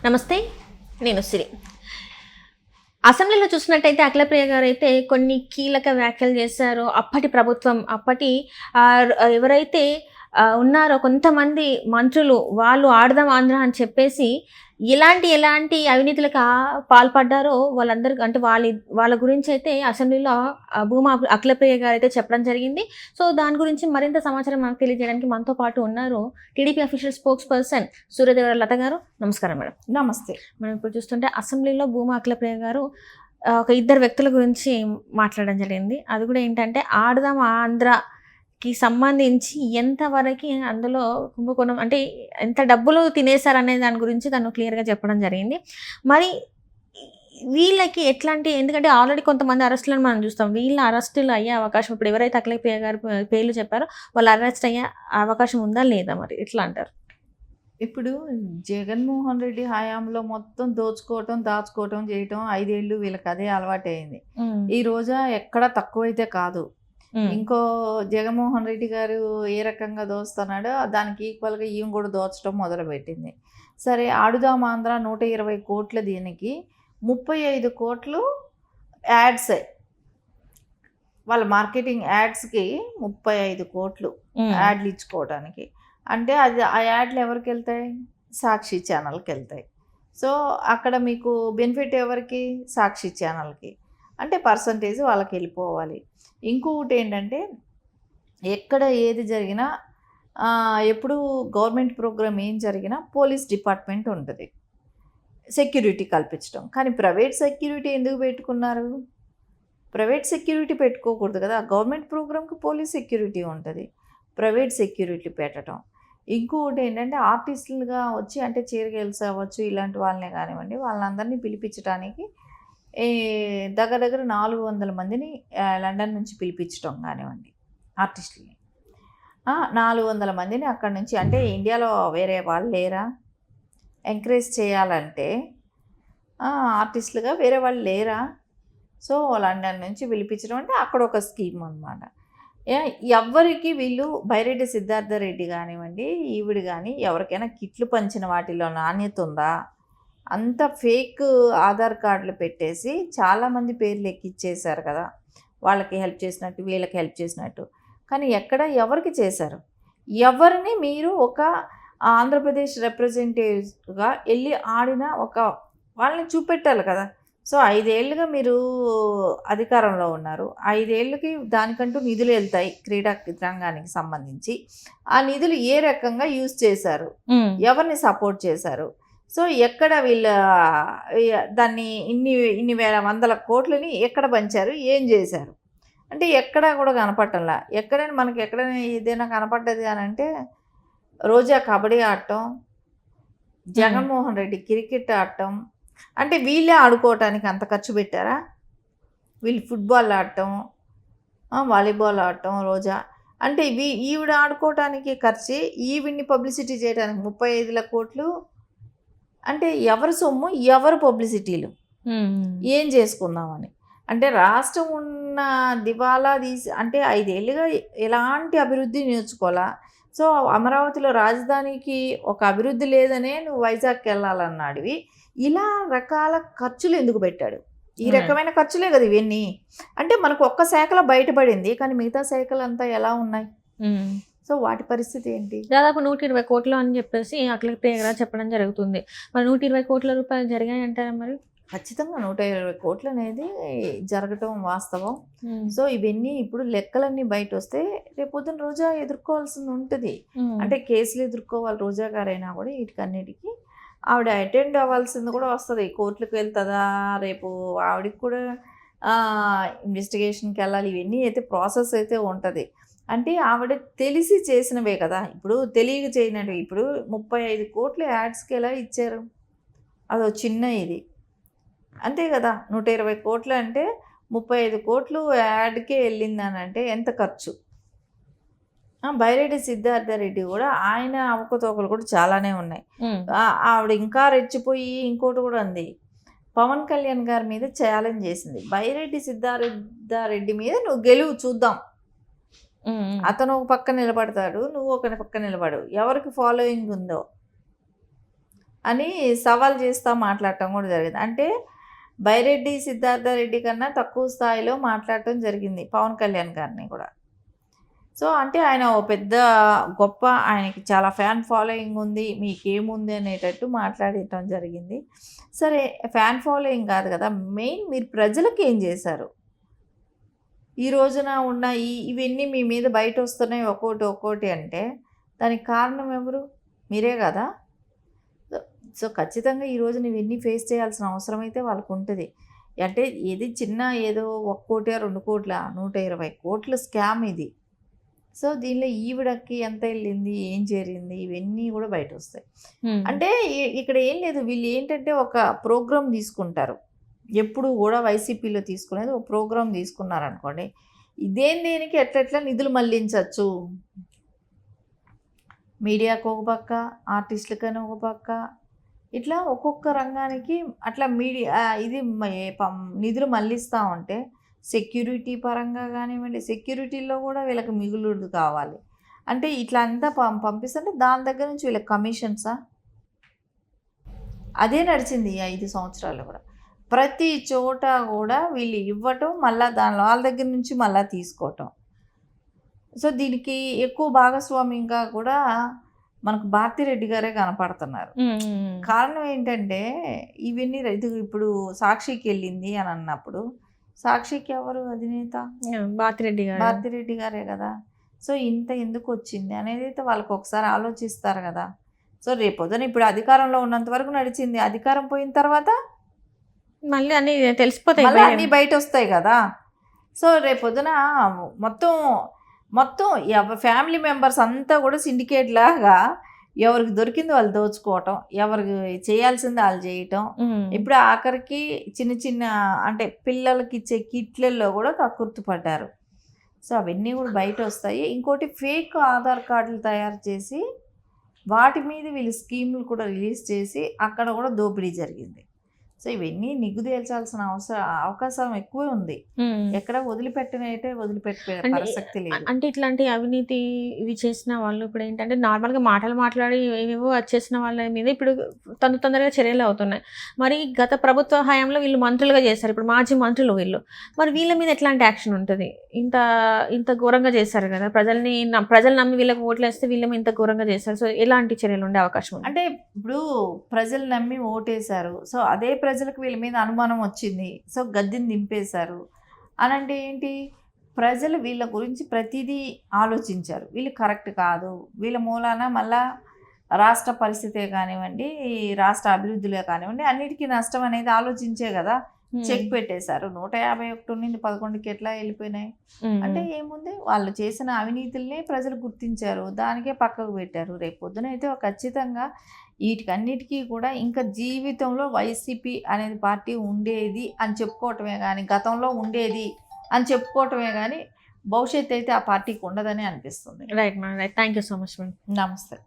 నమస్తే, నేను సిరి. అసెంబ్లీలో చూసినట్టయితే అఖిలప్రియ గారు అయితే కొన్ని కీలక వ్యాఖ్యలు చేశారు. అప్పటి ప్రభుత్వం, అప్పటి ఎవరైతే ఉన్నారో కొంతమంది మంత్రులు, వాళ్ళు ఆడదాం ఆంధ్ర అని చెప్పేసి ఎలాంటి అవినీతులకు పాల్పడ్డారో వాళ్ళందరికీ అంటే వాళ్ళ గురించి అయితే అసెంబ్లీలో భూమా అఖిలప్రియ గారు అయితే చెప్పడం జరిగింది. సో దాని గురించి మరింత సమాచారం మనకు తెలియజేయడానికి మనతో పాటు ఉన్నారు TDP official spokesperson Suryadevara Latha garu. నమస్కారం మేడం. నమస్తే. మనం ఇప్పుడు చూస్తుంటే అసెంబ్లీలో భూమా అఖిలప్రియ గారు ఒక ఇద్దరు వ్యక్తుల గురించి మాట్లాడడం జరిగింది. అది కూడా ఏంటంటే ఆడదాం ఆంధ్రకి సంబంధించి ఎంతవరకు అందులో కుంభకోణం అంటే ఎంత డబ్బులు తినేశారనే దాని గురించి తను క్లియర్గా చెప్పడం జరిగింది. మరి వీళ్ళకి ఎట్లాంటి, ఎందుకంటే ఆల్రెడీ కొంతమంది అరెస్టులను మనం చూస్తాం, వీళ్ళ అరెస్టులు అయ్యే అవకాశం ఇప్పుడు ఎవరైతే అఖిలప్రియ గారు పేర్లు చెప్పారో వాళ్ళు అరెస్ట్ అయ్యే అవకాశం ఉందా లేదా, మరి ఎట్లా అంటారు? ఇప్పుడు జగన్మోహన్ రెడ్డి హయాంలో మొత్తం దోచుకోవటం, దాచుకోవటం చేయటం 5 ఏళ్ళు వీళ్ళకి అదే అలవాటైంది. ఈ రోజా ఎక్కడ తక్కువైతే కాదు. ఇంకో జగన్మోహన్ రెడ్డి గారు ఏ రకంగా దోస్తున్నాడో దానికి ఈక్వల్గా ఈమె కూడా దోచడం మొదలుపెట్టింది. సరే, ఆడుదాం ఆంధ్ర 120 కోట్ల, దీనికి 35 కోట్లు యాడ్స్, వాళ్ళ మార్కెటింగ్ యాడ్స్కి 35 కోట్లు యాడ్లు ఇచ్చుకోవడానికి. అంటే అది ఆ యాడ్లు ఎవరికి వెళ్తాయి? సాక్షి ఛానల్కి వెళ్తాయి. సో అక్కడ మీకు బెనిఫిట్ ఎవరికి? సాక్షి ఛానల్కి. అంటే పర్సంటేజ్ వాళ్ళకి వెళ్ళిపోవాలి. ఇంకొకటి ఏంటంటే, ఎక్కడ ఏది జరిగినా ఎప్పుడు గవర్నమెంట్ ప్రోగ్రామ్ ఏం జరిగినా పోలీస్ డిపార్ట్మెంట్ ఉంటుంది సెక్యూరిటీ కల్పించడం. కానీ ప్రైవేట్ సెక్యూరిటీ ఎందుకు పెట్టుకున్నారు? ప్రైవేట్ సెక్యూరిటీ పెట్టుకోకూడదు కదా. గవర్నమెంట్ ప్రోగ్రామ్కి పోలీస్ సెక్యూరిటీ ఉంటుంది, ప్రైవేట్ సెక్యూరిటీ పెట్టడం. ఇంకొకటి ఏంటంటే, ఆర్టిస్టులుగా వచ్చి అంటే చీరగెల్స్ అవ్వచ్చు, ఇలాంటి వాళ్ళనే కానివ్వండి, వాళ్ళందరినీ పిలిపించడానికి దగ్గర 400 మందిని లండన్ నుంచి పిలిపించడం కానివ్వండి, ఆర్టిస్టులని 400 మందిని అక్కడి నుంచి. అంటే ఇండియాలో వేరే వాళ్ళు లేరా? ఎంకరేజ్ చేయాలంటే ఆర్టిస్టులుగా వేరే వాళ్ళు లేరా? సో లండన్ నుంచి పిలిపించడం అంటే అక్కడ ఒక స్కీమ్ అనమాట. ఎవరికి వీళ్ళు బైరెడ్డి సిద్ధార్థరెడ్డి కానివ్వండి, ఈవిడ కానీ ఎవరికైనా కిట్లు పంచిన వాటిలో నాణ్యత ఉందా? అంత ఫేక్ ఆధార్ కార్డులు పెట్టేసి చాలామంది పేర్లు ఎక్కిచ్చేశారు కదా, వాళ్ళకి హెల్ప్ చేసినట్టు, వీళ్ళకి హెల్ప్ చేసినట్టు. కానీ ఎక్కడ ఎవరికి చేశారు? ఎవరిని మీరు ఒక ఆంధ్రప్రదేశ్ రిప్రజెంటేటివ్గా వెళ్ళి ఆడిన ఒక వాళ్ళని చూపెట్టాలి కదా. సో 5 ఏళ్ళుగా మీరు అధికారంలో ఉన్నారు. 5 ఏళ్ళకి దానికంటూ నిధులు వెళ్తాయి క్రీడా రంగానికి సంబంధించి. ఆ నిధులు ఏ రకంగా యూజ్ చేశారు? ఎవరిని సపోర్ట్ చేశారు? సో ఎక్కడ వీళ్ళ దాన్ని ఇన్ని వేల వందల కోట్లని ఎక్కడ పంచారు? ఏం చేశారు? అంటే ఎక్కడా కూడా కనపడటంలా. ఎక్కడైనా మనకి ఎక్కడైనా ఏదైనా కనపడ్డది అని అంటే, రోజా కబడ్డీ ఆడటం, జగన్మోహన్ రెడ్డి క్రికెట్ ఆడటం. అంటే వీళ్ళే ఆడుకోవటానికి అంత ఖర్చు పెట్టారా? వీళ్ళు ఫుట్బాల్ ఆడటం, వాలీబాల్ ఆడటం రోజా. అంటే ఈవిడ ఆడుకోవటానికి ఖర్చు, ఈవిడ్ని పబ్లిసిటీ చేయడానికి 35 కోట్లు. అంటే ఎవరి సొమ్ము, ఎవరు పబ్లిసిటీలు, ఏం చేసుకుందామని. అంటే రాష్ట్రం ఉన్న దివాలా తీసి అంటే 5 ఏళ్ళుగా ఎలాంటి అభివృద్ధి నేర్చుకోవాలా. సో అమరావతిలో రాజధానికి ఒక అభివృద్ధి లేదనే నువ్వు వైజాగ్కి వెళ్ళాలన్నాడివి. ఇలా రకాల ఖర్చులు ఎందుకు పెట్టాడు? ఈ రకమైన ఖర్చులే కదా ఇవన్నీ. అంటే మనకు ఒక్క శాఖలో బయటపడింది, కానీ మిగతా శాఖలంతా ఎలా ఉన్నాయి? సో వాటి పరిస్థితి ఏంటి? దాదాపు 120 కోట్లు అని చెప్పేసి అఖిలప్రియ గారు చెప్పడం జరుగుతుంది. మరి 120 కోట్ల రూపాయలు జరిగాయి అంటారా? మరి ఖచ్చితంగా 120 కోట్లు అనేది జరగటం వాస్తవం. సో ఇవన్నీ ఇప్పుడు లెక్కలన్నీ బయట వస్తే రేపొద్దున రోజా ఎదుర్కోవాల్సింది ఉంటుంది. అంటే కేసులు ఎదుర్కోవాలి రోజా గారైనా కూడా. వీటికన్నిటికీ ఆవిడ అటెండ్ అవ్వాల్సింది కూడా వస్తుంది. కోర్టులకు వెళ్తుందా రేపు? ఆవిడకి కూడా ఇన్వెస్టిగేషన్కి వెళ్ళాలి. ఇవన్నీ అయితే ప్రాసెస్ అయితే ఉంటుంది. అంటే ఆవిడ తెలిసి చేసినవే కదా. ఇప్పుడు తెలియక చేయనట్టు ఇప్పుడు 35 కోట్ల యాడ్స్కి ఎలా ఇచ్చారు? అదో చిన్న ఇది అంతే కదా. 120 కోట్లు అంటే 35 కోట్లు యాడ్కే వెళ్ళిందని అంటే ఎంత ఖర్చు? బైరెడ్డి సిద్ధార్థరెడ్డి కూడా ఆయన అవకతవకలు కూడా చాలానే ఉన్నాయి. ఆవిడ ఇంకా రెచ్చిపోయి ఇంకోటి కూడా అంది, పవన్ కళ్యాణ్ గారి మీద ఛాలెంజ్ చేసింది, బైరెడ్డి సిద్ధార్థరెడ్డి మీద నువ్వు గెలువు చూద్దాం. అతను ఒక పక్క నిలబడతాడు, నువ్వు ఒక పక్క నిలబడు, ఎవరికి ఫాలోయింగ్ ఉందో అని సవాల్ చేస్తూ మాట్లాడటం కూడా జరిగింది. అంటే బైరెడ్డి సిద్ధార్థ రెడ్డి కన్నా తక్కువ స్థాయిలో మాట్లాడటం జరిగింది పవన్ కళ్యాణ్ గారిని కూడా. సో అంటే ఆయన ఓ పెద్ద గొప్ప, ఆయనకి చాలా ఫ్యాన్ ఫాలోయింగ్ ఉంది, మీకేముంది అనేటట్టు మాట్లాడటం జరిగింది. సరే, ఫ్యాన్ ఫాలోయింగ్ కాదు కదా, మెయిన్ మీరు ప్రజలకు ఏం చేశారు? ఈ రోజున ఉన్న ఇవన్నీ మీ మీద బయట వస్తున్నాయి ఒక్కోటి అంటే దానికి కారణం ఎవరు? మీరే కదా. సో ఖచ్చితంగా ఈరోజు ఇవన్నీ ఫేస్ చేయాల్సిన అవసరం అయితే వాళ్ళకు ఉంటుంది. అంటే ఇది చిన్న ఏదో 1 కోటి 2 కోట్ల 120 కోట్ల స్కామ్ ఇది. సో దీనిలో ఈవిడకి ఎంత వెళ్ళింది, ఏం చేరింది, ఇవన్నీ కూడా బయట వస్తాయి. అంటే ఇక్కడ ఏం లేదు, వీళ్ళు ఏంటంటే ఒక ప్రోగ్రామ్ తీసుకుంటారు. ఎప్పుడు కూడా వైసీపీలో తీసుకునేది ఒక ప్రోగ్రామ్ తీసుకున్నారనుకోండి, దేనికి ఎట్లా నిధులు మళ్లించవచ్చు, మీడియాకు ఒక పక్క, ఆర్టిస్టులకని ఒక పక్క, ఇట్లా ఒక్కొక్క రంగానికి అట్లా నిధులు మళ్లిస్తూ ఉంటే సెక్యూరిటీ పరంగా కానివ్వండి, సెక్యూరిటీలో కూడా వీళ్ళకి మిగులుడు కావాలి. అంటే ఇట్లా అంతా పంపిస్తుంటే దాని దగ్గర నుంచి వీళ్ళకి కమిషన్సా? అదే నడిచింది ఈ 5 సంవత్సరాలు కూడా. ప్రతి చోట కూడా వీళ్ళు ఇవ్వటం, మళ్ళీ వాళ్ళ దగ్గర నుంచి మళ్ళీ తీసుకోవటం. సో దీనికి ఎక్కువ భాగస్వామ్యంగా కూడా మనకు భారతిరెడ్డి గారే కనపడుతున్నారు. కారణం ఏంటంటే ఇవన్నీ ఇప్పుడు సాక్షికి వెళ్ళింది అని అన్నప్పుడు, సాక్షికి ఎవరు అధినేత? భారతిరెడ్డి గారే కదా. సో ఇంత ఎందుకు వచ్చింది అనేది అయితే వాళ్ళకి ఒకసారి ఆలోచిస్తారు కదా. సో రేపొద్దున ఇప్పుడు అధికారంలో ఉన్నంత వరకు నడిచింది, అధికారం పోయిన తర్వాత మళ్ళీ అన్నీ తెలిసిపోతాయి, అన్నీ బయట వస్తాయి కదా. సో రేపొద్దున మొత్తం ఫ్యామిలీ మెంబర్స్ అంతా కూడా సిండికేట్ లాగా ఎవరికి దొరికింది వాళ్ళు దోచుకోవటం, ఎవరికి చేయాల్సింది వాళ్ళు చేయటం. ఇప్పుడు ఆఖరికి చిన్న అంటే పిల్లలకి ఇచ్చే కిట్లలో కూడా కక్కుర్తిపడ్డారు. సో అవన్నీ కూడా బయట వస్తాయి. ఇంకోటి ఫేక్ ఆధార్ కార్డులు తయారు చేసి వాటి మీద వీళ్ళు స్కీములు కూడా రిలీజ్ చేసి అక్కడ కూడా దోపిడీ జరిగింది. సో ఇవన్నీ నిగ్గు తేల్చాల్సిన అవకాశం ఎక్కువే ఉంది. ఎక్కడ వదిలిపెట్టే ప్రసక్తి లేదు. అంటే ఇట్లాంటి అవినీతి ఇవి చేసిన వాళ్ళు ఇప్పుడు ఏంటంటే నార్మల్గా మాటలు మాట్లాడి ఏవేవో చేసిన వాళ్ళ మీద ఇప్పుడు తొందరగా చర్యలు అవుతున్నాయి. మరి గత ప్రభుత్వ హయాంలో వీళ్ళు మంత్రులుగా చేశారు, ఇప్పుడు మాజీ మంత్రులు వీళ్ళు, మరి వీళ్ళ మీద ఎట్లాంటి యాక్షన్ ఉంటుంది? ఇంత ఘోరంగా చేశారు కదా, ప్రజలు నమ్మి వీళ్ళకి ఓట్లు వేస్తే వీళ్ళ మీద ఇంత ఘోరంగా చేశారు. సో ఎలాంటి చర్యలు ఉండే అవకాశం ఉంది? అంటే ఇప్పుడు ప్రజలు నమ్మి ఓటేశారు, సో అదే ప్రజలకు వీళ్ళ మీద అనుమానం వచ్చింది, సో గద్దెని దింపేశారు అనంటే ఏంటి? ప్రజలు వీళ్ళ గురించి ప్రతిదీ ఆలోచించారు, వీళ్ళు కరెక్ట్ కాదు, వీళ్ళ మూలాన మళ్ళా రాష్ట్ర పరిస్థితే కానివ్వండి, రాష్ట్ర అభివృద్ధిలో కానివ్వండి, అన్నిటికీ నష్టం అనేది ఆలోచించే కదా చెక్ పెట్టేశారు. 151 నుండి 11కి ఎట్లా వెళ్ళిపోయినాయి అంటే ఏముంది, వాళ్ళు చేసిన అవినీతుల్ని ప్రజలు గుర్తించారు, దానికే పక్కకు పెట్టారు. రేపు పొద్దున అయితే ఖచ్చితంగా వీటికన్నిటికీ కూడా ఇంకా జీవితంలో వైసీపీ అనేది పార్టీ ఉండేది అని చెప్పుకోవటమే కానీ, గతంలో ఉండేది అని చెప్పుకోవటమే కానీ భవిష్యత్తు అయితే ఆ పార్టీకి ఉండదని అనిపిస్తుంది. Right madam, right. Thank you so much madam. నమస్తే.